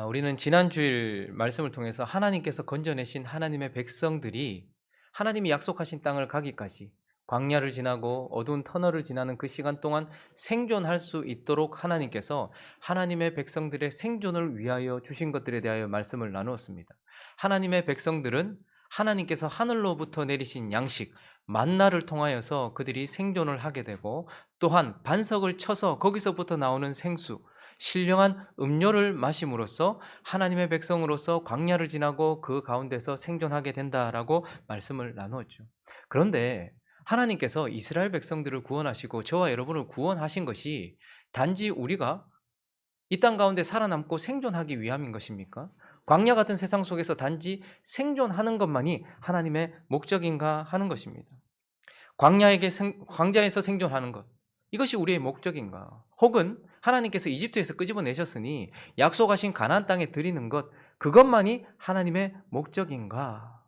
우리는 지난 주일 말씀을 통해서 하나님께서 건져내신 하나님의 백성들이 하나님이 약속하신 땅을 가기까지 광야를 지나고 어두운 터널을 지나는 그 시간 동안 생존할 수 있도록 하나님께서 하나님의 백성들의 생존을 위하여 주신 것들에 대하여 말씀을 나누었습니다. 하나님의 백성들은 하나님께서 하늘로부터 내리신 양식, 만나를 통하여서 그들이 생존을 하게 되고, 또한 반석을 쳐서 거기서부터 나오는 생수, 신령한 음료를 마심으로써 하나님의 백성으로서 광야를 지나고 그 가운데서 생존하게 된다라고 말씀을 나누었죠. 그런데 하나님께서 이스라엘 백성들을 구원하시고 저와 여러분을 구원하신 것이 단지 우리가 이 땅 가운데 살아남고 생존하기 위함인 것입니까? 광야 같은 세상 속에서 단지 생존하는 것만이 하나님의 목적인가 하는 것입니다. 광야에서 생존하는 것, 이것이 우리의 목적인가? 혹은 하나님께서 이집트에서 끄집어내셨으니 약속하신 가나안 땅에 드리는 것, 그것만이 하나님의 목적인가?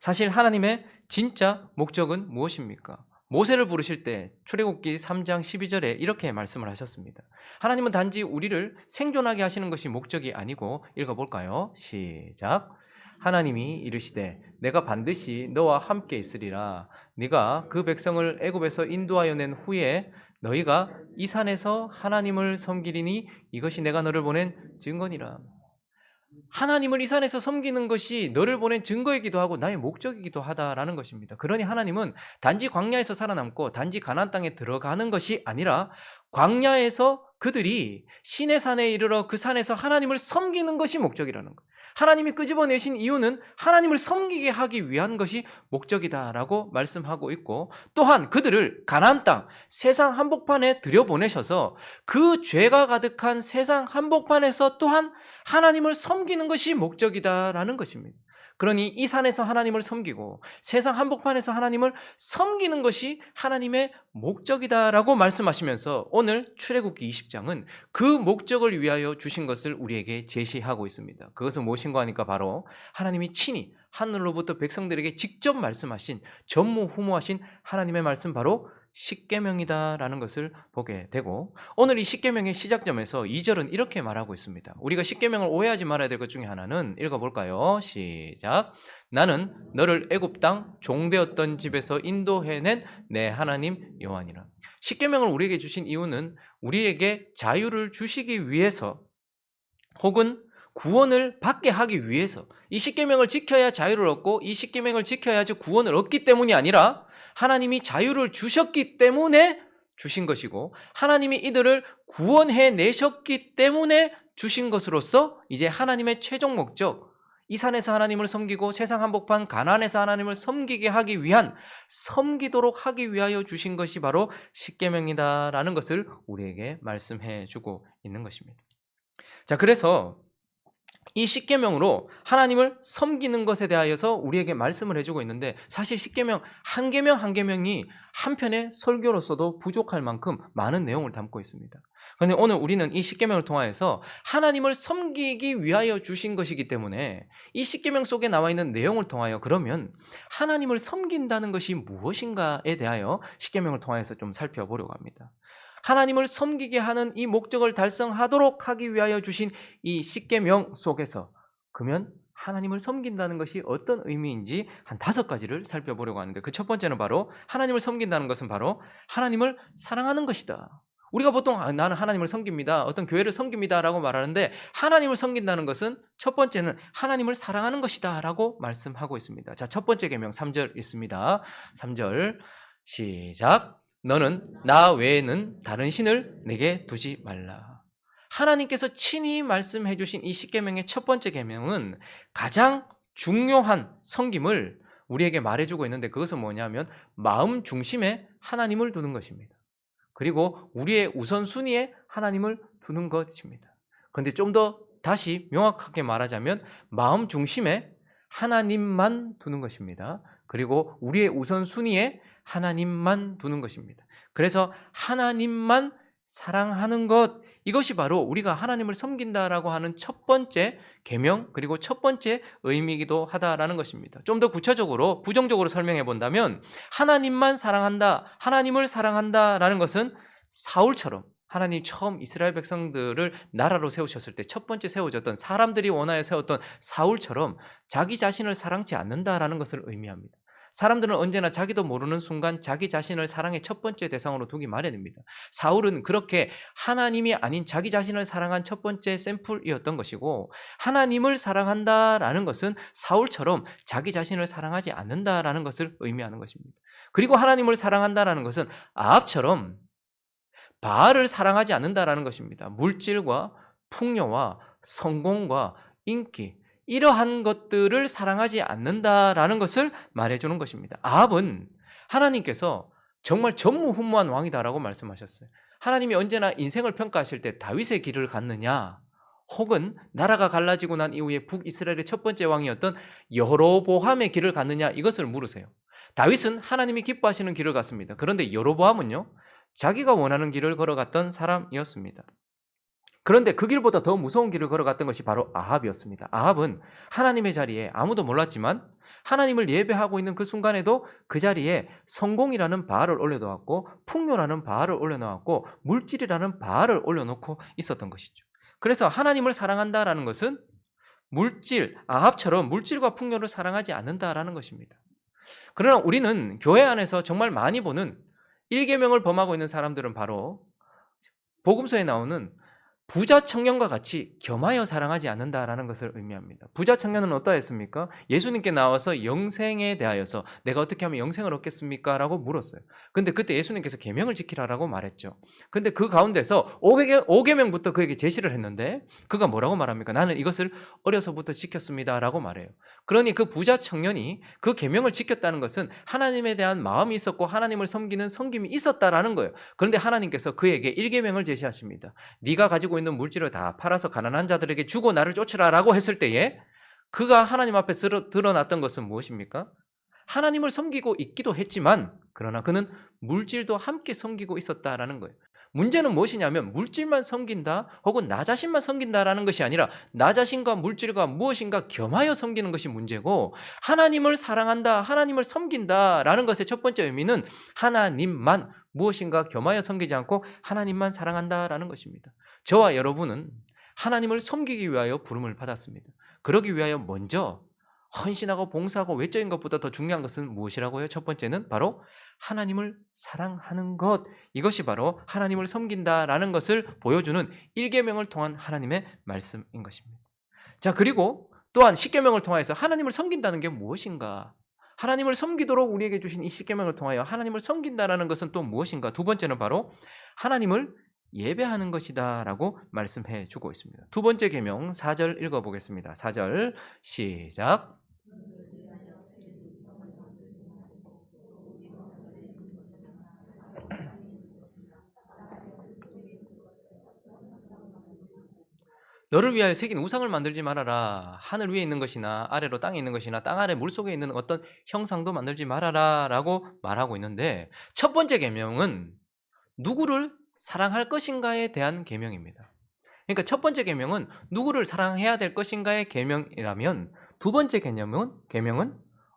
사실 하나님의 진짜 목적은 무엇입니까? 모세를 부르실 때 출애굽기 3장 12절에 이렇게 말씀을 하셨습니다. 하나님은 단지 우리를 생존하게 하시는 것이 목적이 아니고, 읽어볼까요? 시작. 하나님이 이르시되 내가 반드시 너와 함께 있으리라. 네가 그 백성을 애굽에서 인도하여 낸 후에 너희가 이 산에서 하나님을 섬기리니 이것이 내가 너를 보낸 증거니라. 하나님을 이 산에서 섬기는 것이 너를 보낸 증거이기도 하고 나의 목적이기도 하다라는 것입니다. 그러니 하나님은 단지 광야에서 살아남고 단지 가나안 땅에 들어가는 것이 아니라 광야에서 그들이 시내산에 이르러 그 산에서 하나님을 섬기는 것이 목적이라는 것. 하나님이 끄집어내신 이유는 하나님을 섬기게 하기 위한 것이 목적이다라고 말씀하고 있고, 또한 그들을 가나안 땅, 세상 한복판에 들여보내셔서 그 죄가 가득한 세상 한복판에서 또한 하나님을 섬기는 것이 목적이다라는 것입니다. 그러니 이 산에서 하나님을 섬기고 세상 한복판에서 하나님을 섬기는 것이 하나님의 목적이다라고 말씀하시면서 오늘 출애굽기 20장은 그 목적을 위하여 주신 것을 우리에게 제시하고 있습니다. 그것은 무엇인가 하니까 바로 하나님이 친히 하늘로부터 백성들에게 직접 말씀하신, 전무후무하신 하나님의 말씀, 바로 십계명이다라는 것을 보게 되고, 오늘 이 십계명의 시작점에서 2절은 이렇게 말하고 있습니다. 우리가 십계명을 오해하지 말아야 될 것 중에 하나는, 읽어볼까요? 시작. 나는 너를 애굽 땅 종되었던 집에서 인도해낸 내 하나님 여호와니라. 십계명을 우리에게 주신 이유는 우리에게 자유를 주시기 위해서, 혹은 구원을 받게 하기 위해서, 이 십계명을 지켜야 자유를 얻고 이 십계명을 지켜야지 구원을 얻기 때문이 아니라 하나님이 자유를 주셨기 때문에 주신 것이고, 하나님이 이들을 구원해 내셨기 때문에 주신 것으로서 이제 하나님의 최종 목적, 이 산에서 하나님을 섬기고 세상 한복판 가나안에서 하나님을 섬기게 하기 위한, 섬기도록 하기 위하여 주신 것이 바로 십계명이다라는 것을 우리에게 말씀해 주고 있는 것입니다. 자, 그래서 이 십계명으로 하나님을 섬기는 것에 대하여서 우리에게 말씀을 해주고 있는데, 사실 십계명 한 계명 한 계명이 한편의 설교로서도 부족할 만큼 많은 내용을 담고 있습니다. 그런데 오늘 우리는 이 십계명을 통하여서 하나님을 섬기기 위하여 주신 것이기 때문에 이 십계명 속에 나와 있는 내용을 통하여, 그러면 하나님을 섬긴다는 것이 무엇인가에 대하여 십계명을 통하여서 좀 살펴보려고 합니다. 하나님을 섬기게 하는 이 목적을 달성하도록 하기 위하여 주신 이 십계명 속에서, 그러면 하나님을 섬긴다는 것이 어떤 의미인지 한 5가지를 살펴보려고 하는데, 그 첫 번째는 바로, 하나님을 섬긴다는 것은 바로 하나님을 사랑하는 것이다. 우리가 보통 나는 하나님을 섬깁니다, 어떤 교회를 섬깁니다 라고 말하는데, 하나님을 섬긴다는 것은 첫 번째는 하나님을 사랑하는 것이다 라고 말씀하고 있습니다. 자, 첫 번째 계명 3절 있습니다. 3절 시작. 너는 나 외에는 다른 신을 내게 두지 말라. 하나님께서 친히 말씀해 주신 이 십계명의 첫 번째 계명은 가장 중요한 섬김을 우리에게 말해주고 있는데, 그것은 뭐냐면 마음 중심에 하나님을 두는 것입니다. 그리고 우리의 우선순위에 하나님을 두는 것입니다. 그런데 좀 더 다시 명확하게 말하자면 마음 중심에 하나님만 두는 것입니다. 그리고 우리의 우선순위에 하나님만 두는 것입니다. 그래서 하나님만 사랑하는 것, 이것이 바로 우리가 하나님을 섬긴다라고 하는 첫 번째 계명, 그리고 첫 번째 의미이기도 하다라는 것입니다. 좀 더 구체적으로, 부정적으로 설명해 본다면, 하나님만 사랑한다, 하나님을 사랑한다라는 것은 사울처럼, 하나님 처음 이스라엘 백성들을 나라로 세우셨을 때 첫 번째 세워졌던 사람들이 원하여 세웠던 사울처럼 자기 자신을 사랑치 않는다라는 것을 의미합니다. 사람들은 언제나 자기도 모르는 순간 자기 자신을 사랑의 첫 번째 대상으로 두기 마련입니다. 사울은 그렇게 하나님이 아닌 자기 자신을 사랑한 첫 번째 샘플이었던 것이고, 하나님을 사랑한다라는 것은 사울처럼 자기 자신을 사랑하지 않는다라는 것을 의미하는 것입니다. 그리고 하나님을 사랑한다라는 것은 아합처럼 바알을 사랑하지 않는다라는 것입니다. 물질과 풍요와 성공과 인기, 이러한 것들을 사랑하지 않는다라는 것을 말해주는 것입니다. 아합은 하나님께서 정말 전무후무한 왕이다라고 말씀하셨어요. 하나님이 언제나 인생을 평가하실 때 다윗의 길을 갔느냐, 혹은 나라가 갈라지고 난 이후에 북이스라엘의 첫 번째 왕이었던 여로보암의 길을 갔느냐, 이것을 물으세요. 다윗은 하나님이 기뻐하시는 길을 갔습니다. 그런데 여로보암은요, 자기가 원하는 길을 걸어갔던 사람이었습니다. 그런데 그 길보다 더 무서운 길을 걸어갔던 것이 바로 아합이었습니다. 아합은 하나님의 자리에 아무도 몰랐지만 하나님을 예배하고 있는 그 순간에도 그 자리에 성공이라는 바알을 올려놓았고, 풍요라는 바알을 올려놓았고, 물질이라는 바알을 올려놓고 있었던 것이죠. 그래서 하나님을 사랑한다라는 것은 아합처럼 물질과 풍요를 사랑하지 않는다라는 것입니다. 그러나 우리는 교회 안에서 정말 많이 보는 1계명을 범하고 있는 사람들은 바로 복음서에 나오는 부자 청년과 같이 겸하여 사랑하지 않는다라는 것을 의미합니다. 부자 청년은 어떠했습니까? 예수님께 나와서 영생에 대하여서 내가 어떻게 하면 영생을 얻겠습니까? 라고 물었어요. 근데 그때 예수님께서 계명을 지키라라고 말했죠. 근데 그 가운데서 5계명부터 그에게 제시를 했는데 그가 뭐라고 말합니까? 나는 이것을 어려서부터 지켰습니다 라고 말해요. 그러니 그 부자 청년이 그 계명을 지켰다는 것은 하나님에 대한 마음이 있었고 하나님을 섬기는 섬김이 있었다라는 거예요. 그런데 하나님께서 그에게 1계명을 제시하십니다. 네가 가지고 있는 물질을 다 팔아서 가난한 자들에게 주고 나를 쫓으라라고 했을 때에 그가 하나님 앞에 드러났던 것은 무엇입니까? 하나님을 섬기고 있기도 했지만 그러나 그는 물질도 함께 섬기고 있었다라는 거예요. 문제는 무엇이냐면 물질만 섬긴다 혹은 나 자신만 섬긴다라는 것이 아니라 나 자신과 물질과 무엇인가 겸하여 섬기는 것이 문제고, 하나님을 사랑한다, 하나님을 섬긴다라는 것의 첫 번째 의미는 하나님만 무엇인가 겸하여 섬기지 않고 하나님만 사랑한다라는 것입니다. 저와 여러분은 하나님을 섬기기 위하여 부름을 받았습니다. 그러기 위하여 먼저 헌신하고 봉사하고 외적인 것보다 더 중요한 것은 무엇이라고요? 첫 번째는 바로 하나님을 사랑하는 것. 이것이 바로 하나님을 섬긴다라는 것을 보여주는 1계명을 통한 하나님의 말씀인 것입니다. 자, 그리고 또한 10계명을 통해서 하나님을 섬긴다는 게 무엇인가? 하나님을 섬기도록 우리에게 주신 이 10계명을 통하여 하나님을 섬긴다라는 것은 또 무엇인가? 두 번째는 바로 하나님을 예배하는 것이다 라고 말씀해 주고 있습니다. 두 번째 계명 4절 읽어보겠습니다. 4절 시작. 너를 위하여 새긴 우상을 만들지 말아라. 하늘 위에 있는 것이나 아래로 땅에 있는 것이나 땅 아래 물속에 있는 어떤 형상도 만들지 말아라 라고 말하고 있는데, 첫 번째 계명은 누구를 사랑할 것인가에 대한 계명입니다. 그러니까 첫 번째 계명은 누구를 사랑해야 될 것인가의 계명이라면, 두 번째 계명은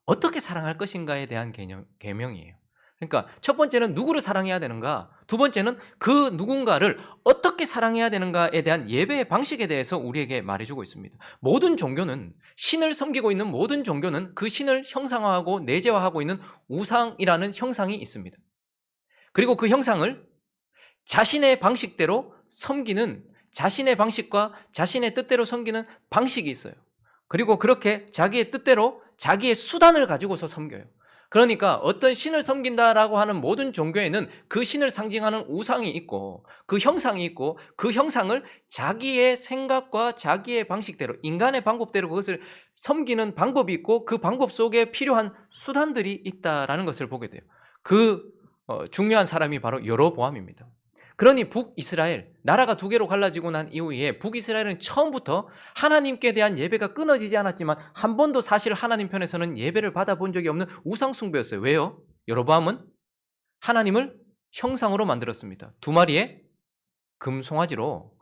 어떻게 사랑할 것인가에 대한 계명이에요. 그러니까 첫 번째는 누구를 사랑해야 되는가, 두 번째는 그 누군가를 어떻게 사랑해야 되는가에 대한 예배의 방식에 대해서 우리에게 말해주고 있습니다. 모든 종교는, 신을 섬기고 있는 모든 종교는 그 신을 형상화하고 내재화하고 있는 우상이라는 형상이 있습니다. 그리고 그 형상을 자신의 방식대로 섬기는, 자신의 방식과 자신의 뜻대로 섬기는 방식이 있어요. 그리고 그렇게 자기의 뜻대로 자기의 수단을 가지고서 섬겨요. 그러니까 어떤 신을 섬긴다라고 하는 모든 종교에는 그 신을 상징하는 우상이 있고 그 형상이 있고, 그 형상을 자기의 생각과 자기의 방식대로, 인간의 방법대로 그것을 섬기는 방법이 있고, 그 방법 속에 필요한 수단들이 있다라는 것을 보게 돼요. 그 중요한 사람이 바로 여로보암입니다. 그러니 북이스라엘, 나라가 두 개로 갈라지고 난 이후에 북이스라엘은 처음부터 하나님께 대한 예배가 끊어지지 않았지만 한 번도 사실 하나님 편에서는 예배를 받아본 적이 없는 우상 숭배였어요. 왜요? 여로보암은 하나님을 형상으로 만들었습니다. 두 마리의 금 송아지로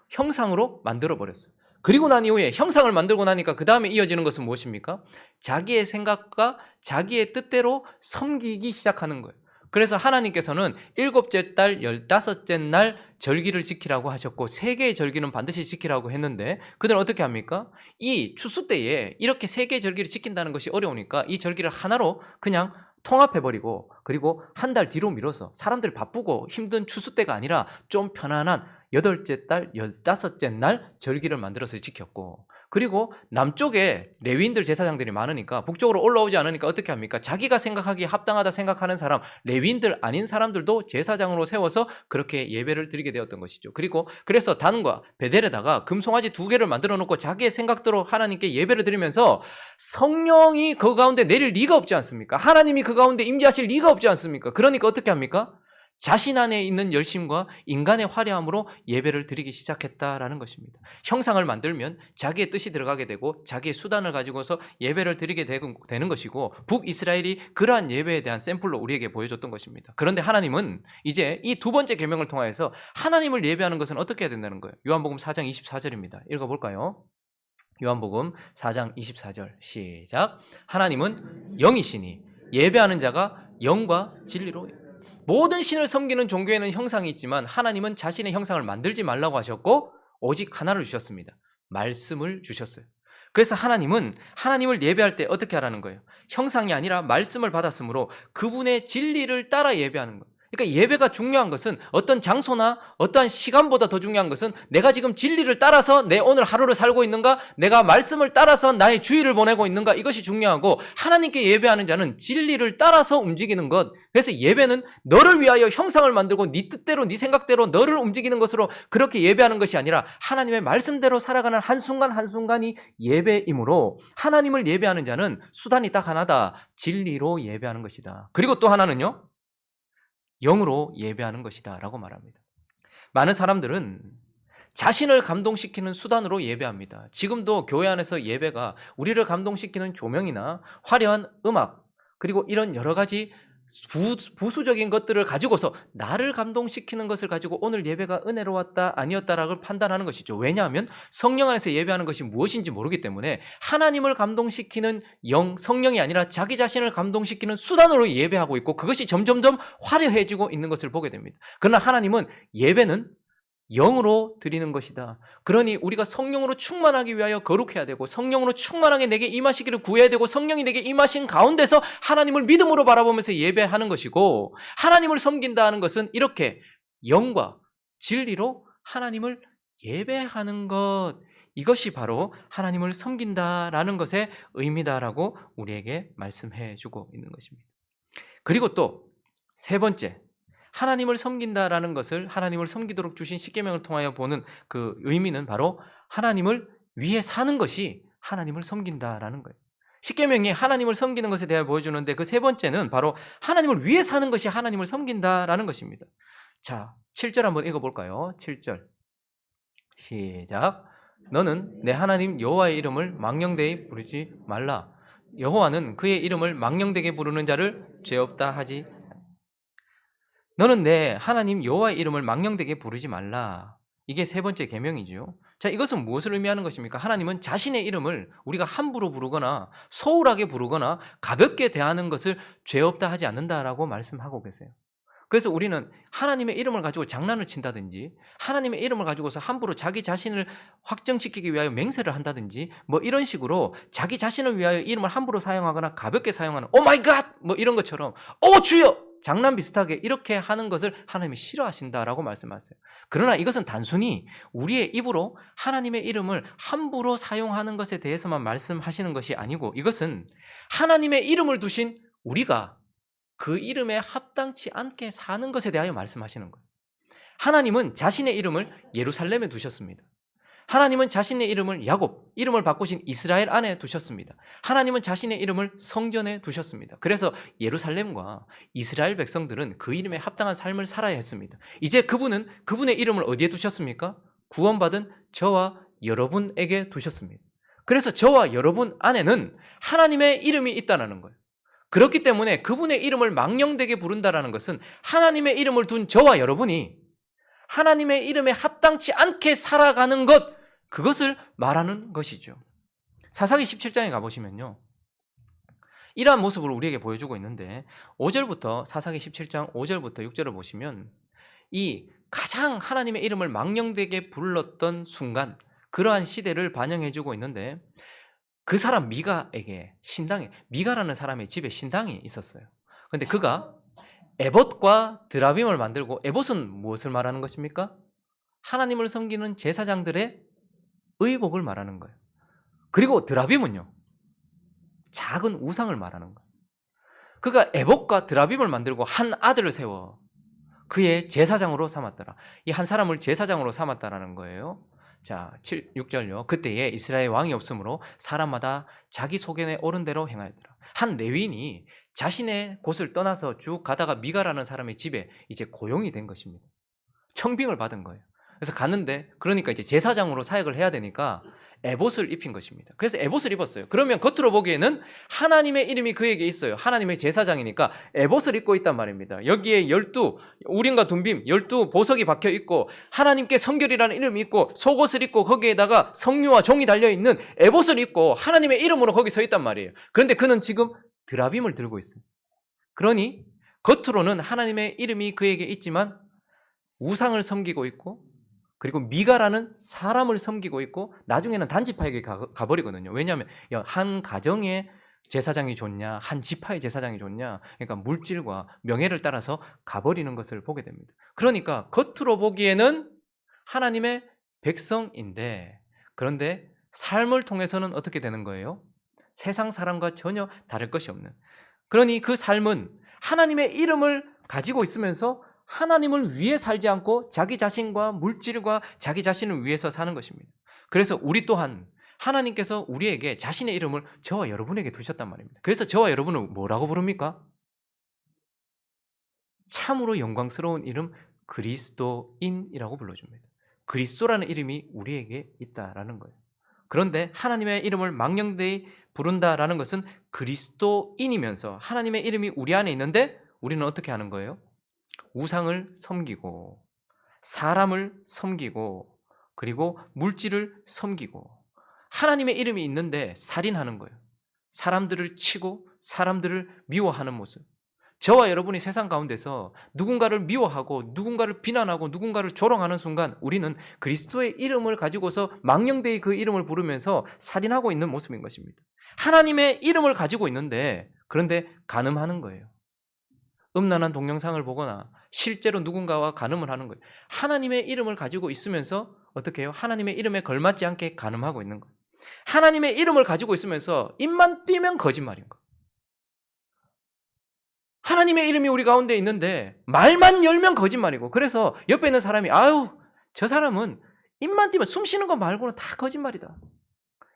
형상으로 만들어버렸어요. 그리고 난 이후에 형상을 만들고 나니까 그 다음에 이어지는 것은 무엇입니까? 자기의 생각과 자기의 뜻대로 섬기기 시작하는 거예요. 그래서 하나님께서는 7째 달 15째 날 절기를 지키라고 하셨고 3개의 절기는 반드시 지키라고 했는데 그들은 어떻게 합니까? 이 추수 때에 이렇게 3개의 절기를 지킨다는 것이 어려우니까 이 절기를 하나로 그냥 통합해버리고 그리고 한 달 뒤로 미뤄서 사람들 바쁘고 힘든 추수 때가 아니라 좀 편안한 8째 달 15째 날 절기를 만들어서 지켰고 그리고 남쪽에 레위인들 제사장들이 많으니까 북쪽으로 올라오지 않으니까 어떻게 합니까? 자기가 생각하기에 합당하다 생각하는 사람 레위인들 아닌 사람들도 제사장으로 세워서 그렇게 예배를 드리게 되었던 것이죠. 그리고 그래서 단과 베델에다가 금송아지 2개를 만들어 놓고 자기의 생각대로 하나님께 예배를 드리면서 성령이 그 가운데 내릴 리가 없지 않습니까? 하나님이 그 가운데 임재하실 리가 없지 않습니까? 그러니까 어떻게 합니까? 자신 안에 있는 열심과 인간의 화려함으로 예배를 드리기 시작했다라는 것입니다. 형상을 만들면 자기의 뜻이 들어가게 되고 자기의 수단을 가지고서 예배를 드리게 되는 것이고 북이스라엘이 그러한 예배에 대한 샘플로 우리에게 보여줬던 것입니다. 그런데 하나님은 이제 이 2번째 계명을 통하여서 하나님을 예배하는 것은 어떻게 해야 된다는 거예요? 요한복음 4장 24절입니다. 읽어볼까요? 요한복음 4장 24절 시작. 하나님은 영이시니 예배하는 자가 영과 진리로 모든 신을 섬기는 종교에는 형상이 있지만 하나님은 자신의 형상을 만들지 말라고 하셨고 오직 하나를 주셨습니다. 말씀을 주셨어요. 그래서 하나님은 하나님을 예배할 때 어떻게 하라는 거예요? 형상이 아니라 말씀을 받았으므로 그분의 진리를 따라 예배하는 거예요. 그러니까 예배가 중요한 것은 어떤 장소나 어떠한 시간보다 더 중요한 것은 내가 지금 진리를 따라서 내 오늘 하루를 살고 있는가, 내가 말씀을 따라서 나의 주일을 보내고 있는가, 이것이 중요하고 하나님께 예배하는 자는 진리를 따라서 움직이는 것. 그래서 예배는 너를 위하여 형상을 만들고 네 뜻대로 네 생각대로 너를 움직이는 것으로 그렇게 예배하는 것이 아니라 하나님의 말씀대로 살아가는 한순간 한순간이 예배이므로 하나님을 예배하는 자는 수단이 딱 하나다. 진리로 예배하는 것이다. 그리고 또 하나는요, 영으로 예배하는 것이다 라고 말합니다. 많은 사람들은 자신을 감동시키는 수단으로 예배합니다. 지금도 교회 안에서 예배가 우리를 감동시키는 조명이나 화려한 음악 그리고 이런 여러 가지 부수적인 것들을 가지고서 나를 감동시키는 것을 가지고 오늘 예배가 은혜로웠다 아니었다라고 판단하는 것이죠. 왜냐하면 성령 안에서 예배하는 것이 무엇인지 모르기 때문에 하나님을 감동시키는 성령이 아니라 자기 자신을 감동시키는 수단으로 예배하고 있고 그것이 점점점 화려해지고 있는 것을 보게 됩니다. 그러나 하나님은 예배는 영으로 드리는 것이다. 그러니 우리가 성령으로 충만하기 위하여 거룩해야 되고 성령으로 충만하게 내게 임하시기를 구해야 되고 성령이 내게 임하신 가운데서 하나님을 믿음으로 바라보면서 예배하는 것이고 하나님을 섬긴다 하는 것은 이렇게 영과 진리로 하나님을 예배하는 것, 이것이 바로 하나님을 섬긴다라는 것의 의미다라고 우리에게 말씀해 주고 있는 것입니다. 그리고 또 세 번째, 하나님을 섬긴다라는 것을 하나님을 섬기도록 주신 십계명을 통하여 보는 그 의미는 바로 하나님을 위해 사는 것이 하나님을 섬긴다라는 거예요. 십계명이 하나님을 섬기는 것에 대해 보여주는데 그 세 번째는 바로 하나님을 위해 사는 것이 하나님을 섬긴다라는 것입니다. 자, 7절 한번 읽어볼까요? 7절 시작. 너는 내 하나님 여호와의 이름을 망령되이 부르지 말라. 여호와는 그의 이름을 망령되게 부르는 자를 죄 없다 하지. 너는 내 하나님 여호와의 이름을 망령되게 부르지 말라. 이게 세 번째 계명이죠. 자, 이것은 무엇을 의미하는 것입니까? 하나님은 자신의 이름을 우리가 함부로 부르거나 소홀하게 부르거나 가볍게 대하는 것을 죄 없다 하지 않는다라고 말씀하고 계세요. 그래서 우리는 하나님의 이름을 가지고 장난을 친다든지 하나님의 이름을 가지고서 함부로 자기 자신을 확정시키기 위하여 맹세를 한다든지 뭐 이런 식으로 자기 자신을 위하여 이름을 함부로 사용하거나 가볍게 사용하는 오 마이 갓 뭐 이런 것처럼 오 주여 장난 비슷하게 이렇게 하는 것을 하나님이 싫어하신다라고 말씀하세요. 그러나 이것은 단순히 우리의 입으로 하나님의 이름을 함부로 사용하는 것에 대해서만 말씀하시는 것이 아니고 이것은 하나님의 이름을 두신 우리가 그 이름에 합당치 않게 사는 것에 대하여 말씀하시는 거예요. 하나님은 자신의 이름을 예루살렘에 두셨습니다. 하나님은 자신의 이름을 야곱, 이름을 바꾸신 이스라엘 안에 두셨습니다. 하나님은 자신의 이름을 성전에 두셨습니다. 그래서 예루살렘과 이스라엘 백성들은 그 이름에 합당한 삶을 살아야 했습니다. 이제 그분은 그분의 이름을 어디에 두셨습니까? 구원받은 저와 여러분에게 두셨습니다. 그래서 저와 여러분 안에는 하나님의 이름이 있다는 거예요. 그렇기 때문에 그분의 이름을 망령되게 부른다는 것은 하나님의 이름을 둔 저와 여러분이 하나님의 이름에 합당치 않게 살아가는 것, 그것을 말하는 것이죠. 사사기 17장에 가보시면요, 이러한 모습을 우리에게 보여주고 있는데 5절부터 사사기 17장 5절부터 6절을 보시면 이 가장 하나님의 이름을 망령되게 불렀던 순간 그러한 시대를 반영해주고 있는데 그 사람 미가에게 신당에 미가라는 사람의 집에 신당이 있었어요. 근데 그가 에봇과 드라빔을 만들고 에봇은 무엇을 말하는 것입니까? 하나님을 섬기는 제사장들의 의복을 말하는 거예요. 그리고 드라빔은요 작은 우상을 말하는 거예요. 그가 에봇과 드라빔을 만들고 한 아들을 세워 그의 제사장으로 삼았더라. 이 한 사람을 제사장으로 삼았다라는 거예요. 자, 6절요. 그때에 이스라엘 왕이 없으므로 사람마다 자기 소견에 옳은 대로 행하였더라. 한 레위인이 자신의 곳을 떠나서 쭉 가다가 미가라는 사람의 집에 이제 고용이 된 것입니다. 청빙을 받은 거예요. 그래서 갔는데 그러니까 이제 제사장으로 사역을 해야 되니까 에봇을 입힌 것입니다. 그래서 에봇을 입었어요. 그러면 겉으로 보기에는 하나님의 이름이 그에게 있어요. 하나님의 제사장이니까 에봇을 입고 있단 말입니다. 여기에 12 우림과 둠빔 12 보석이 박혀 있고 하나님께 성결이라는 이름이 있고 속옷을 입고 거기에다가 성류와 종이 달려 있는 에봇을 입고 하나님의 이름으로 거기 서 있단 말이에요. 그런데 그는 지금 드라빔을 들고 있어요. 그러니 겉으로는 하나님의 이름이 그에게 있지만 우상을 섬기고 있고 그리고 미가라는 사람을 섬기고 있고 나중에는 단지파에게 가버리거든요. 왜냐하면 한 가정의 제사장이 좋냐 한 지파의 제사장이 좋냐 그러니까 물질과 명예를 따라서 가버리는 것을 보게 됩니다. 그러니까 겉으로 보기에는 하나님의 백성인데 그런데 삶을 통해서는 어떻게 되는 거예요? 세상 사람과 전혀 다를 것이 없는 그러니 그 삶은 하나님의 이름을 가지고 있으면서 하나님을 위해 살지 않고 자기 자신과 물질과 자기 자신을 위해서 사는 것입니다. 그래서 우리 또한 하나님께서 우리에게 자신의 이름을 저와 여러분에게 두셨단 말입니다. 그래서 저와 여러분은 뭐라고 부릅니까? 참으로 영광스러운 이름 그리스도인이라고 불러줍니다. 그리스도라는 이름이 우리에게 있다라는 거예요. 그런데 하나님의 이름을 망령되이 부른다라는 것은 그리스도인이면서 하나님의 이름이 우리 안에 있는데 우리는 어떻게 하는 거예요? 우상을 섬기고 사람을 섬기고 그리고 물질을 섬기고 하나님의 이름이 있는데 살인하는 거예요. 사람들을 치고 사람들을 미워하는 모습. 저와 여러분이 세상 가운데서 누군가를 미워하고 누군가를 비난하고 누군가를 조롱하는 순간 우리는 그리스도의 이름을 가지고서 망령되이 그 이름을 부르면서 살인하고 있는 모습인 것입니다. 하나님의 이름을 가지고 있는데 그런데 간음하는 거예요. 음란한 동영상을 보거나 실제로 누군가와 간음을 하는 거예요. 하나님의 이름을 가지고 있으면서 어떻게 해요? 하나님의 이름에 걸맞지 않게 간음하고 있는 거예요. 하나님의 이름을 가지고 있으면서 입만 띄면 거짓말인 거예요. 하나님의 이름이 우리 가운데 있는데 말만 열면 거짓말이고 그래서 옆에 있는 사람이 아유 저 사람은 입만 띄면 숨 쉬는 거 말고는 다 거짓말이다.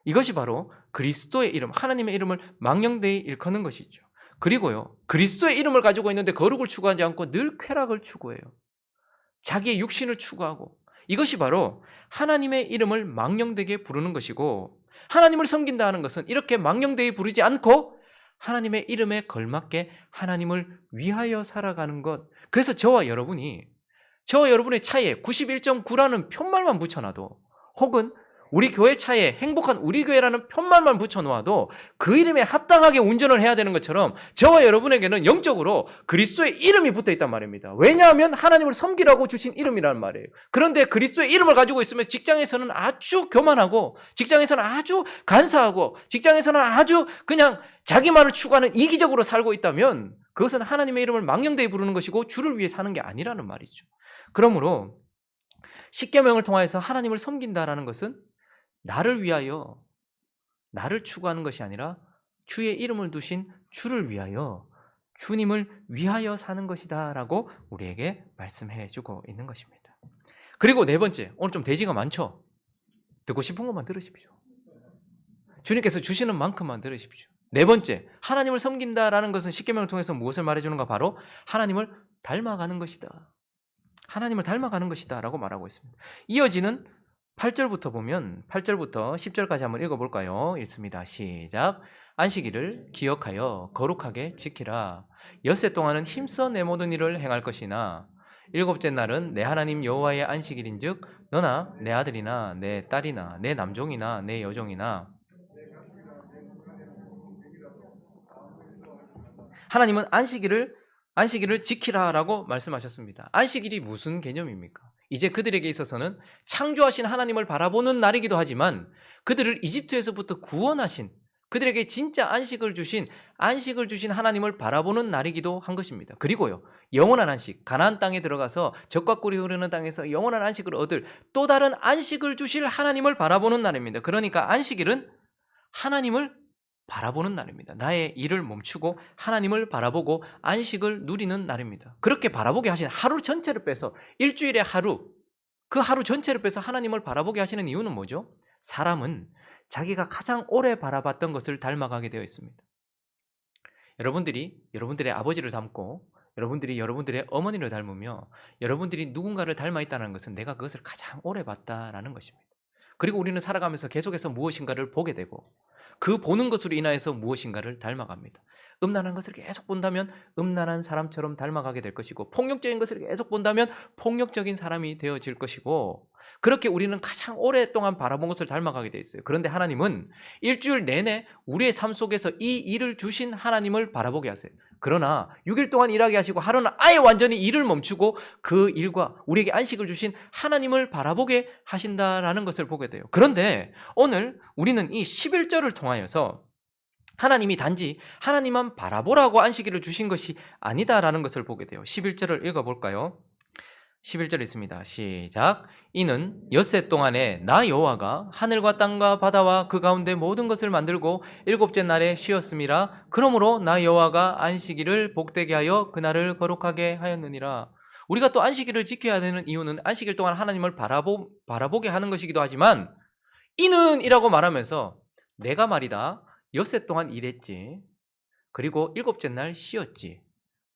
이것이 바로 그리스도의 이름, 하나님의 이름을 망령되이 일컫는 것이죠. 그리고요, 그리스도의 이름을 가지고 있는데 거룩을 추구하지 않고 늘 쾌락을 추구해요. 자기의 육신을 추구하고 이것이 바로 하나님의 이름을 망령되게 부르는 것이고 하나님을 섬긴다 하는 것은 이렇게 망령되게 부르지 않고 하나님의 이름에 걸맞게 하나님을 위하여 살아가는 것. 그래서 저와 여러분의 차에 91.9라는 편말만 붙여놔도 혹은 우리 교회 차에 행복한 우리 교회라는 편말만 붙여놓아도 그 이름에 합당하게 운전을 해야 되는 것처럼 저와 여러분에게는 영적으로 그리스도의 이름이 붙어있단 말입니다. 왜냐하면 하나님을 섬기라고 주신 이름이라는 말이에요. 그런데 그리스도의 이름을 가지고 있으면 직장에서는 아주 교만하고 직장에서는 아주 간사하고 직장에서는 아주 그냥 자기만을 추구하는 이기적으로 살고 있다면 그것은 하나님의 이름을 망령되이 부르는 것이고 주를 위해 사는 게 아니라는 말이죠. 그러므로 십계명을 통해서 하나님을 섬긴다라는 것은 나를 위하여 나를 추구하는 것이 아니라 주의 이름을 두신 주를 위하여 주님을 위하여 사는 것이다 라고 우리에게 말씀해 주고 있는 것입니다. 그리고 네 번째, 오늘 좀 대지가 많죠? 듣고 싶은 것만 들으십시오. 주님께서 주시는 만큼만 들으십시오. 네 번째, 하나님을 섬긴다라는 것은 십계명을 통해서 무엇을 말해주는가? 바로 하나님을 닮아가는 것이다. 하나님을 닮아가는 것이다 라고 말하고 있습니다. 이어지는 8절부터 보면 8절부터 10절까지 한번 읽어볼까요? 읽습니다. 시작. 안식일을 기억하여 거룩하게 지키라. 엿새 동안은 힘써 내 모든 일을 행할 것이나 일곱째 날은 내 하나님 여호와의 안식일인즉 너나 내 아들이나 내 딸이나 내 남종이나 내 여종이나 하나님은 안식일을 지키라라고 말씀하셨습니다. 안식일이 무슨 개념입니까? 이제 그들에게 있어서는 창조하신 하나님을 바라보는 날이기도 하지만 그들을 이집트에서부터 구원하신 그들에게 진짜 안식을 주신 하나님을 바라보는 날이기도 한 것입니다. 그리고요, 영원한 안식, 가나안 땅에 들어가서 젖과 꿀이 흐르는 땅에서 영원한 안식을 얻을 또 다른 안식을 주실 하나님을 바라보는 날입니다. 그러니까 안식일은 하나님을 바라보는 날입니다. 나의 일을 멈추고 하나님을 바라보고 안식을 누리는 날입니다. 그렇게 바라보게 하신 하루 전체를 빼서 일주일의 하루, 그 하루 전체를 빼서 하나님을 바라보게 하시는 이유는 뭐죠? 사람은 자기가 가장 오래 바라봤던 것을 닮아가게 되어 있습니다. 여러분들이 여러분들의 아버지를 닮고 여러분들이 여러분들의 어머니를 닮으며 여러분들이 누군가를 닮아 있다는 것은 내가 그것을 가장 오래 봤다라는 것입니다. 그리고 우리는 살아가면서 계속해서 무엇인가를 보게 되고 그 보는 것으로 인하여서 무엇인가를 닮아갑니다. 음란한 것을 계속 본다면 음란한 사람처럼 닮아가게 될 것이고 폭력적인 것을 계속 본다면 폭력적인 사람이 되어질 것이고 그렇게 우리는 가장 오랫동안 바라본 것을 닮아가게 되어 있어요. 그런데 하나님은 일주일 내내 우리의 삶 속에서 이 일을 주신 하나님을 바라보게 하세요. 그러나 6일 동안 일하게 하시고 하루는 아예 완전히 일을 멈추고 그 일과 우리에게 안식을 주신 하나님을 바라보게 하신다라는 것을 보게 돼요. 그런데 오늘 우리는 이 11절을 통하여서 하나님이 단지 하나님만 바라보라고 안식일을 주신 것이 아니다라는 것을 보게 돼요. 11절을 읽어볼까요? 11절 있습니다. 시작. 이는 엿새 동안에 나 여호와가 하늘과 땅과 바다와 그 가운데 모든 것을 만들고 일곱째 날에 쉬었음이라. 그러므로 나 여호와가 안식일을 복되게 하여 그날을 거룩하게 하였느니라. 우리가 또 안식일을 지켜야 되는 이유는 안식일 동안 하나님을 바라보게 하는 것이기도 하지만 이는 이라고 말하면서 내가 말이다 엿새 동안 일했지. 그리고 일곱째 날 쉬었지.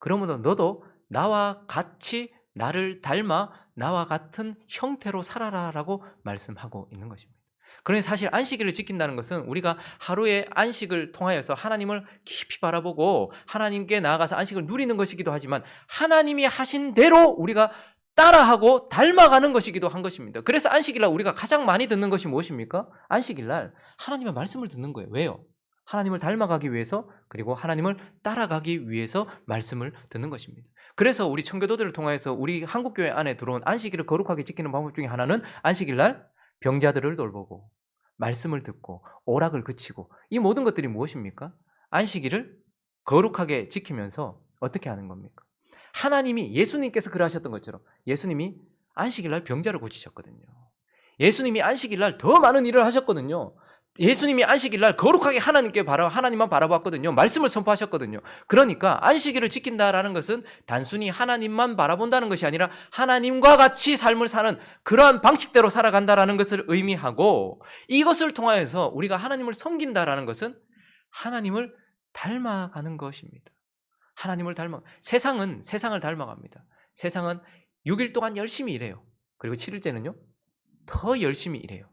그러므로 너도 나와 같이 나를 닮아 나와 같은 형태로 살아라라고 말씀하고 있는 것입니다. 그러니 사실 안식일을 지킨다는 것은 우리가 하루의 안식을 통하여서 하나님을 깊이 바라보고 하나님께 나아가서 안식을 누리는 것이기도 하지만 하나님이 하신 대로 우리가 따라하고 닮아가는 것이기도 한 것입니다. 그래서 안식일날 우리가 가장 많이 듣는 것이 무엇입니까? 안식일날 하나님의 말씀을 듣는 거예요. 왜요? 하나님을 닮아가기 위해서 그리고 하나님을 따라가기 위해서 말씀을 듣는 것입니다. 그래서 우리 청교도들을 통해서 우리 한국교회 안에 들어온 안식일을 거룩하게 지키는 방법 중에 하나는 안식일날 병자들을 돌보고 말씀을 듣고 오락을 그치고 이 모든 것들이 무엇입니까? 안식일을 거룩하게 지키면서 어떻게 하는 겁니까? 하나님이 예수님께서 그러하셨던 것처럼 예수님이 안식일날 병자를 고치셨거든요. 예수님이 안식일날 더 많은 일을 하셨거든요. 예수님이 안식일날 거룩하게 하나님만 바라봤거든요. 말씀을 선포하셨거든요. 그러니까 안식일을 지킨다라는 것은 단순히 하나님만 바라본다는 것이 아니라 하나님과 같이 삶을 사는 그러한 방식대로 살아간다라는 것을 의미하고 이것을 통하여서 우리가 하나님을 섬긴다라는 것은 하나님을 닮아가는 것입니다. 세상을 닮아갑니다. 세상은 6일 동안 열심히 일해요. 그리고 7일째는요 더 열심히 일해요.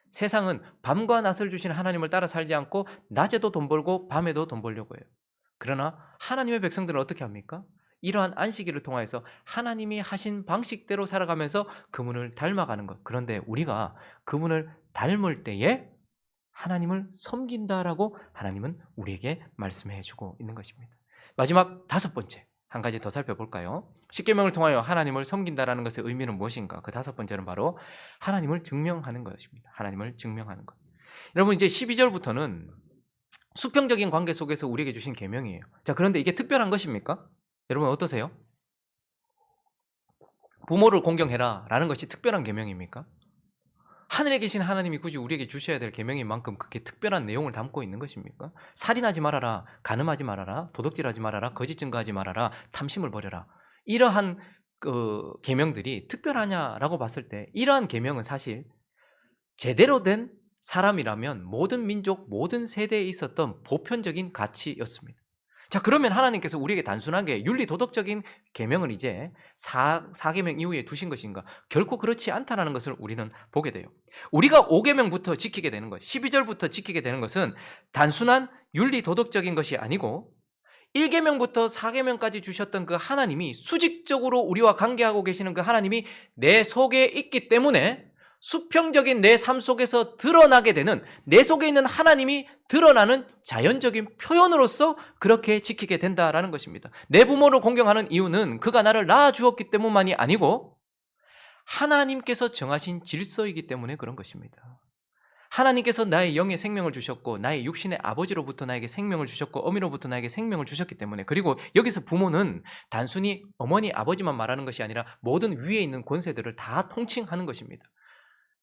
세상은 밤과 낮을 주신 하나님을 따라 살지 않고 낮에도 돈 벌고 밤에도 돈 벌려고 해요. 그러나 하나님의 백성들은 어떻게 합니까? 이러한 안식일을 통해서 하나님이 하신 방식대로 살아가면서 그분을 닮아가는 것. 그런데 우리가 그분을 닮을 때에 하나님을 섬긴다라고 하나님은 우리에게 말씀해 주고 있는 것입니다. 마지막 5번째 한 가지 더 살펴볼까요? 십계명을 통하여 하나님을 섬긴다라는 것의 의미는 무엇인가? 그 5번째는 바로 하나님을 증명하는 것입니다. 하나님을 증명하는 것. 여러분 이제 12절부터는 수평적인 관계 속에서 우리에게 주신 계명이에요. 자, 그런데 이게 특별한 것입니까? 여러분 어떠세요? 부모를 공경해라라는 것이 특별한 계명입니까? 하늘에 계신 하나님이 굳이 우리에게 주셔야 될 계명인 만큼 그렇게 특별한 내용을 담고 있는 것입니까? 살인하지 말아라, 간음하지 말아라, 도둑질하지 말아라, 거짓 증거하지 말아라, 탐심을 버려라. 이러한 계명들이 특별하냐라고 봤을 때 이러한 계명은 사실 제대로 된 사람이라면 모든 민족, 모든 세대에 있었던 보편적인 가치였습니다. 자, 그러면 하나님께서 우리에게 단순하게 윤리 도덕적인 계명을 이제 4계명 이후에 두신 것인가? 결코 그렇지 않다는 것을 우리는 보게 돼요. 우리가 5계명부터 지키게 되는 것, 12절부터 지키게 되는 것은 단순한 윤리 도덕적인 것이 아니고 1계명부터 4계명까지 주셨던 그 하나님이 수직적으로 우리와 관계하고 계시는 그 하나님이 내 속에 있기 때문에 수평적인 내 삶 속에서 드러나게 되는, 내 속에 있는 하나님이 드러나는 자연적인 표현으로서 그렇게 지키게 된다라는 것입니다. 내 부모를 공경하는 이유는 그가 나를 낳아 주었기 때문만이 아니고 하나님께서 정하신 질서이기 때문에 그런 것입니다. 하나님께서 나의 영의 생명을 주셨고 나의 육신의 아버지로부터 나에게 생명을 주셨고 어미로부터 나에게 생명을 주셨기 때문에, 그리고 여기서 부모는 단순히 어머니 아버지만 말하는 것이 아니라 모든 위에 있는 권세들을 다 통칭하는 것입니다.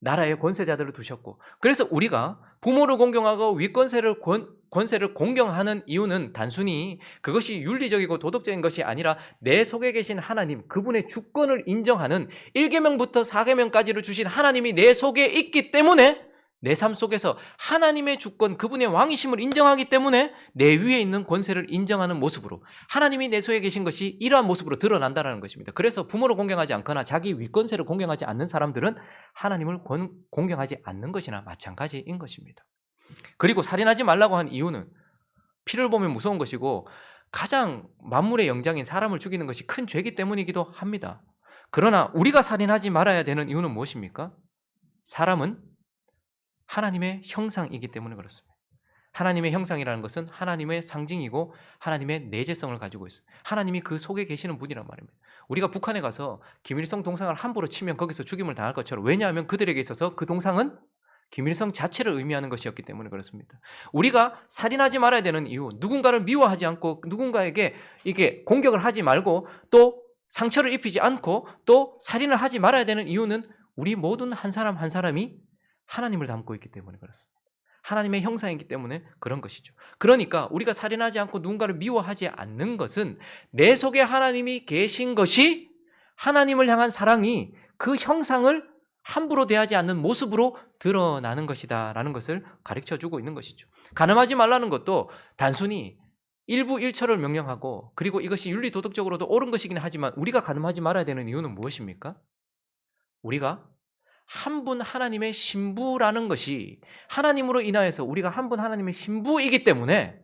나라의 권세자들을 두셨고, 그래서 우리가 부모를 공경하고 윗권세를 권세를 공경하는 이유는 단순히 그것이 윤리적이고 도덕적인 것이 아니라 내 속에 계신 하나님, 그분의 주권을 인정하는 1계명부터 4계명까지를 주신 하나님이 내 속에 있기 때문에, 내 삶 속에서 하나님의 주권, 그분의 왕이심을 인정하기 때문에 내 위에 있는 권세를 인정하는 모습으로 하나님이 내 속에 계신 것이 이러한 모습으로 드러난다는 것입니다. 그래서 부모를 공경하지 않거나 자기 윗권세를 공경하지 않는 사람들은 하나님을 공경하지 않는 것이나 마찬가지인 것입니다. 그리고 살인하지 말라고 한 이유는 피를 보면 무서운 것이고 가장 만물의 영장인 사람을 죽이는 것이 큰 죄이기 때문이기도 합니다. 그러나 우리가 살인하지 말아야 되는 이유는 무엇입니까? 사람은 하나님의 형상이기 때문에 그렇습니다. 하나님의 형상이라는 것은 하나님의 상징이고 하나님의 내재성을 가지고 있어요. 하나님이 그 속에 계시는 분이란 말입니다. 우리가 북한에 가서 김일성 동상을 함부로 치면 거기서 죽임을 당할 것처럼, 왜냐하면 그들에게 있어서 그 동상은 김일성 자체를 의미하는 것이었기 때문에 그렇습니다. 우리가 살인하지 말아야 되는 이유, 누군가를 미워하지 않고 누군가에게 이게 공격을 하지 말고 또 상처를 입히지 않고 또 살인을 하지 말아야 되는 이유는 우리 모든 한 사람 한 사람이 하나님을 닮고 있기 때문에 그렇습니다. 하나님의 형상이기 때문에 그런 것이죠. 그러니까 우리가 살인하지 않고 누군가를 미워하지 않는 것은 내 속에 하나님이 계신 것이, 하나님을 향한 사랑이 그 형상을 함부로 대하지 않는 모습으로 드러나는 것이다 라는 것을 가르쳐주고 있는 것이죠. 간음하지 말라는 것도 단순히 일부 일처를 명령하고, 그리고 이것이 윤리 도덕적으로도 옳은 것이긴 하지만 우리가 간음하지 말아야 되는 이유는 무엇입니까? 우리가 한 분 하나님의 신부라는 것이, 하나님으로 인하여서 우리가 한 분 하나님의 신부이기 때문에,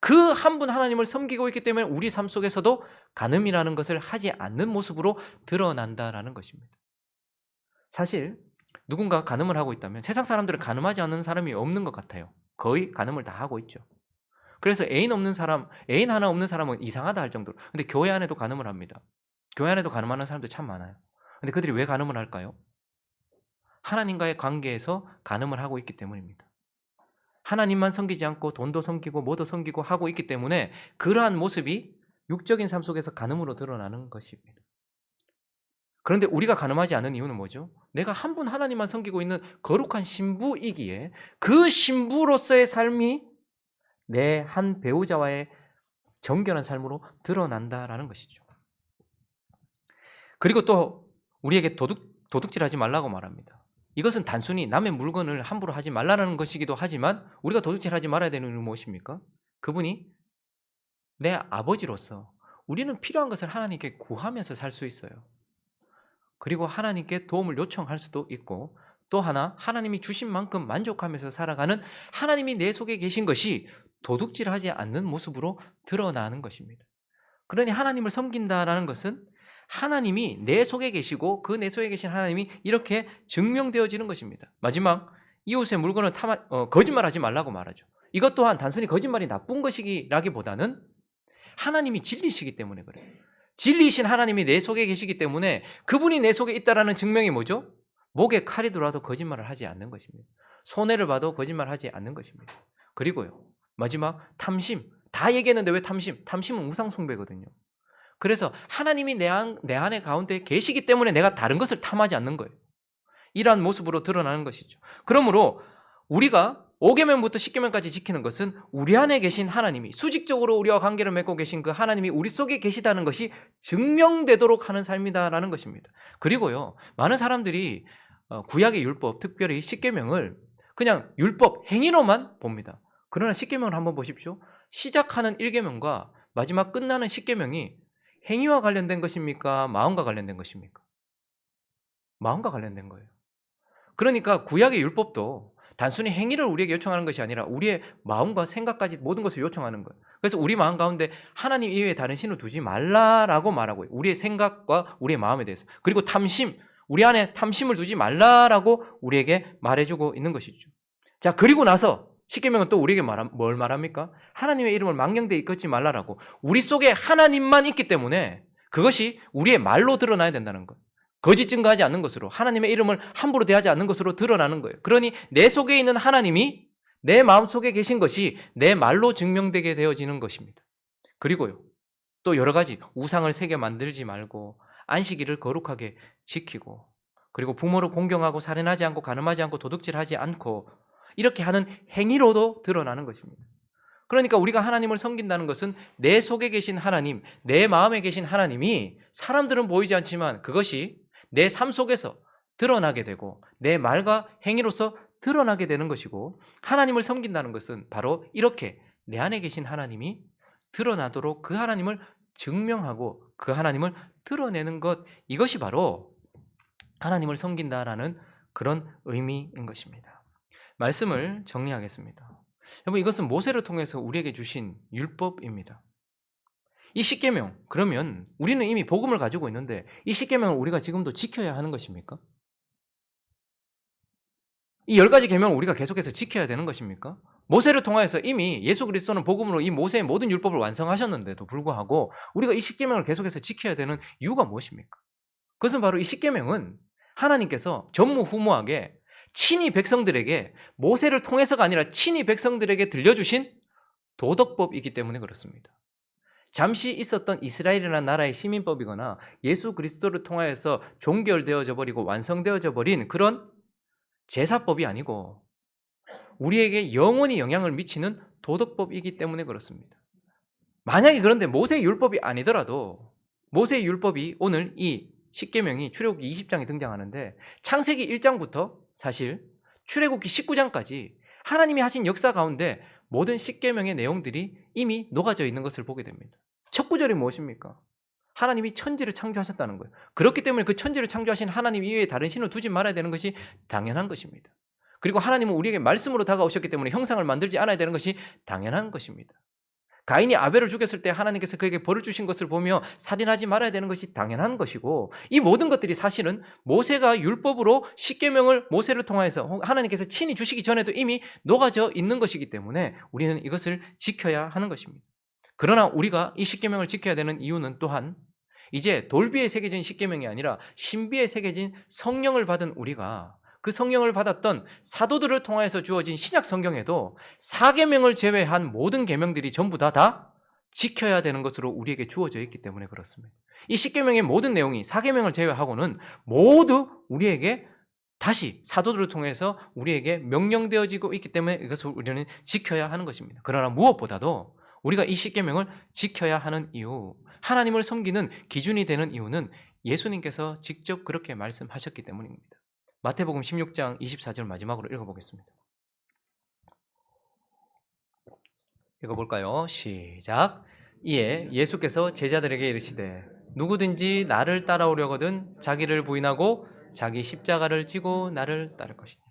그 한 분 하나님을 섬기고 있기 때문에 우리 삶 속에서도 간음이라는 것을 하지 않는 모습으로 드러난다라는 것입니다. 사실 누군가 간음을 하고 있다면 세상 사람들은 간음하지 않는 사람이 없는 것 같아요. 거의 간음을 다 하고 있죠. 그래서 애인 하나 없는 사람은 이상하다 할 정도로. 근데 교회 안에도 간음을 합니다. 교회 안에도 간음하는 사람들 참 많아요. 근데 그들이 왜 간음을 할까요? 하나님과의 관계에서 간음을 하고 있기 때문입니다. 하나님만 섬기지 않고 돈도 섬기고 뭐도 섬기고 하고 있기 때문에 그러한 모습이 육적인 삶 속에서 간음으로 드러나는 것입니다. 그런데 우리가 간음하지 않는 이유는 뭐죠? 내가 한 분 하나님만 섬기고 있는 거룩한 신부이기에 그 신부로서의 삶이 내 한 배우자와의 정결한 삶으로 드러난다라는 것이죠. 그리고 또 우리에게 도둑질하지 말라고 말합니다. 이것은 단순히 남의 물건을 함부로 하지 말라는 것이기도 하지만 우리가 도둑질하지 말아야 되는 이유는 무엇입니까? 그분이 내 아버지로서 우리는 필요한 것을 하나님께 구하면서 살 수 있어요. 그리고 하나님께 도움을 요청할 수도 있고, 또 하나 하나님이 주신 만큼 만족하면서 살아가는 하나님이 내 속에 계신 것이 도둑질하지 않는 모습으로 드러나는 것입니다. 그러니 하나님을 섬긴다라는 것은 하나님이 내 속에 계시고 그 내 속에 계신 하나님이 이렇게 증명되어지는 것입니다. 마지막, 이웃의 물건을 거짓말하지 말라고 말하죠. 이것 또한 단순히 거짓말이 나쁜 것이라기보다는 하나님이 진리시기 때문에 그래요. 진리이신 하나님이 내 속에 계시기 때문에 그분이 내 속에 있다라는 증명이 뭐죠? 목에 칼이 들어와도 거짓말을 하지 않는 것입니다. 손해를 봐도 거짓말하지 않는 것입니다. 그리고요, 마지막, 탐심. 다 얘기했는데 왜 탐심? 탐심은 우상숭배거든요. 그래서 하나님이 내 안에 가운데 계시기 때문에 내가 다른 것을 탐하지 않는 거예요. 이러한 모습으로 드러나는 것이죠. 그러므로 우리가 5계명부터 10계명까지 지키는 것은 우리 안에 계신 하나님이, 수직적으로 우리와 관계를 맺고 계신 그 하나님이 우리 속에 계시다는 것이 증명되도록 하는 삶이다라는 것입니다. 그리고요, 많은 사람들이 구약의 율법, 특별히 10계명을 그냥 율법, 행위로만 봅니다. 그러나 10계명을 한번 보십시오. 시작하는 1계명과 마지막 끝나는 10계명이 행위와 관련된 것입니까? 마음과 관련된 것입니까? 마음과 관련된 거예요. 그러니까 구약의 율법도 단순히 행위를 우리에게 요청하는 것이 아니라 우리의 마음과 생각까지 모든 것을 요청하는 거예요. 그래서 우리 마음 가운데 하나님 이외에 다른 신을 두지 말라라고 말하고, 우리의 생각과 우리의 마음에 대해서. 그리고 탐심, 우리 안에 탐심을 두지 말라라고 우리에게 말해주고 있는 것이죠. 자, 그리고 나서 십계명은 또 우리에게 뭘 말합니까? 하나님의 이름을 망령되이 잊지 말라라고. 우리 속에 하나님만 있기 때문에 그것이 우리의 말로 드러나야 된다는 것. 거짓 증거하지 않는 것으로, 하나님의 이름을 함부로 대하지 않는 것으로 드러나는 거예요. 그러니 내 속에 있는 하나님이 내 마음속에 계신 것이 내 말로 증명되게 되어지는 것입니다. 그리고요, 또 여러 가지 우상을 새겨 만들지 말고 안식일을 거룩하게 지키고, 그리고 부모를 공경하고 살인하지 않고 간음하지 않고 도둑질하지 않고 이렇게 하는 행위로도 드러나는 것입니다. 그러니까 우리가 하나님을 섬긴다는 것은 내 속에 계신 하나님, 내 마음에 계신 하나님이 사람들은 보이지 않지만 그것이 내 삶 속에서 드러나게 되고 내 말과 행위로서 드러나게 되는 것이고, 하나님을 섬긴다는 것은 바로 이렇게 내 안에 계신 하나님이 드러나도록 그 하나님을 증명하고 그 하나님을 드러내는 것, 이것이 바로 하나님을 섬긴다라는 그런 의미인 것입니다. 말씀을 정리하겠습니다. 여러분, 이것은 모세를 통해서 우리에게 주신 율법입니다. 이 십계명, 그러면 우리는 이미 복음을 가지고 있는데 이 십계명을 우리가 지금도 지켜야 하는 것입니까? 이 10가지 계명을 우리가 계속해서 지켜야 되는 것입니까? 모세를 통해서 이미 예수 그리스도는 복음으로 이 모세의 모든 율법을 완성하셨는데도 불구하고 우리가 이 십계명을 계속해서 지켜야 되는 이유가 무엇입니까? 그것은 바로 이 십계명은 하나님께서 전무후무하게 친히 백성들에게, 모세를 통해서가 아니라 친히 백성들에게 들려주신 도덕법이기 때문에 그렇습니다. 잠시 있었던 이스라엘이라는 나라의 시민법이거나 예수 그리스도를 통하여서 종결되어져 버리고 완성되어져 버린 그런 제사법이 아니고 우리에게 영원히 영향을 미치는 도덕법이기 때문에 그렇습니다. 만약에 그런데 모세의 율법이 아니더라도, 모세의 율법이 오늘 이 십계명이 출애굽기 20장에 등장하는데 창세기 1장부터 사실 출애굽기 19장까지 하나님이 하신 역사 가운데 모든 십계명의 내용들이 이미 녹아져 있는 것을 보게 됩니다. 첫 구절이 무엇입니까? 하나님이 천지를 창조하셨다는 거예요. 그렇기 때문에 그 천지를 창조하신 하나님 이외에 다른 신을 두지 말아야 되는 것이 당연한 것입니다. 그리고 하나님은 우리에게 말씀으로 다가오셨기 때문에 형상을 만들지 않아야 되는 것이 당연한 것입니다. 가인이 아벨을 죽였을 때 하나님께서 그에게 벌을 주신 것을 보며 살인하지 말아야 되는 것이 당연한 것이고, 이 모든 것들이 사실은 모세가 율법으로 십계명을 모세를 통해서 하나님께서 친히 주시기 전에도 이미 녹아져 있는 것이기 때문에 우리는 이것을 지켜야 하는 것입니다. 그러나 우리가 이 십계명을 지켜야 되는 이유는 또한 이제 돌비에 새겨진 십계명이 아니라 신비에 새겨진 성령을 받은 우리가 그 성령을 받았던 사도들을 통해서 주어진 신약 성경에도 4계명을 제외한 모든 계명들이 전부 다 지켜야 되는 것으로 우리에게 주어져 있기 때문에 그렇습니다. 이 10계명의 모든 내용이 4계명을 제외하고는 모두 우리에게 다시 사도들을 통해서 우리에게 명령되어지고 있기 때문에 이것을 우리는 지켜야 하는 것입니다. 그러나 무엇보다도 우리가 이 10계명을 지켜야 하는 이유, 하나님을 섬기는 기준이 되는 이유는 예수님께서 직접 그렇게 말씀하셨기 때문입니다. 마태복음 16장 24절 마지막으로 읽어보겠습니다. 읽어볼까요? 시작. 이에 예수께서 제자들에게 이르시되 누구든지 나를 따라오려거든 자기를 부인하고 자기 십자가를 지고 나를 따를 것이니라.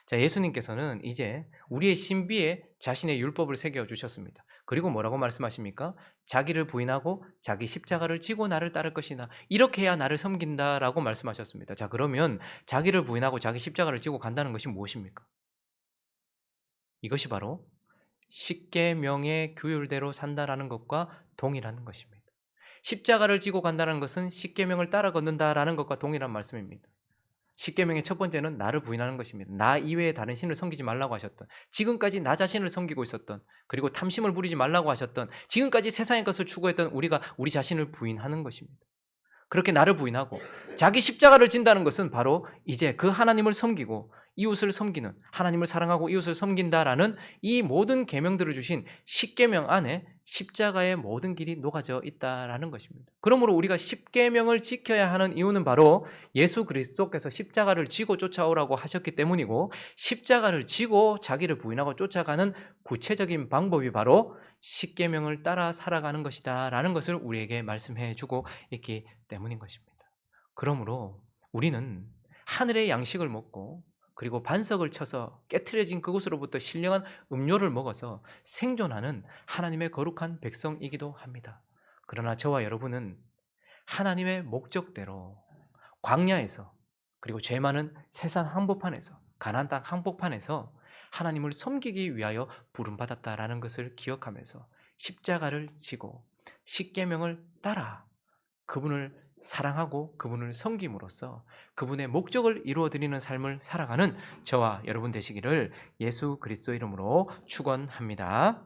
자, 예수님께서는 이제 우리의 신비에 자신의 율법을 새겨주셨습니다. 그리고 뭐라고 말씀하십니까? 자기를 부인하고 자기 십자가를 지고 나를 따를 것이나, 이렇게 해야 나를 섬긴다라고 말씀하셨습니다. 자, 그러면 자기를 부인하고 자기 십자가를 지고 간다는 것이 무엇입니까? 이것이 바로 십계명의 규율대로 산다라는 것과 동일한 것입니다. 십자가를 지고 간다는 것은 십계명을 따라 걷는다라는 것과 동일한 말씀입니다. 십계명의 첫 번째는 나를 부인하는 것입니다. 나 이외에 다른 신을 섬기지 말라고 하셨던, 지금까지 나 자신을 섬기고 있었던, 그리고 탐심을 부리지 말라고 하셨던, 지금까지 세상의 것을 추구했던 우리가 우리 자신을 부인하는 것입니다. 그렇게 나를 부인하고 자기 십자가를 진다는 것은 바로 이제 그 하나님을 섬기고 이웃을 섬기는, 하나님을 사랑하고 이웃을 섬긴다라는 이 모든 계명들을 주신 십계명 안에 십자가의 모든 길이 녹아져 있다라는 것입니다. 그러므로 우리가 십계명을 지켜야 하는 이유는 바로 예수 그리스도께서 십자가를 지고 쫓아오라고 하셨기 때문이고, 십자가를 지고 자기를 부인하고 쫓아가는 구체적인 방법이 바로 십계명을 따라 살아가는 것이다라는 것을 우리에게 말씀해 주고 있기 때문인 것입니다. 그러므로 우리는 하늘의 양식을 먹고 그리고 반석을 쳐서 깨트려진 그곳으로부터 신령한 음료를 먹어서 생존하는 하나님의 거룩한 백성이기도 합니다. 그러나 저와 여러분은 하나님의 목적대로 광야에서 그리고 죄 많은 세상 한복판에서, 가나안 땅 한복판에서 하나님을 섬기기 위하여 부름받았다라는 것을 기억하면서 십자가를 지고 십계명을 따라 그분을 사랑하고 그분을 섬김으로써 그분의 목적을 이루어 드리는 삶을 살아가는 저와 여러분 되시기를 예수 그리스도 이름으로 축원합니다.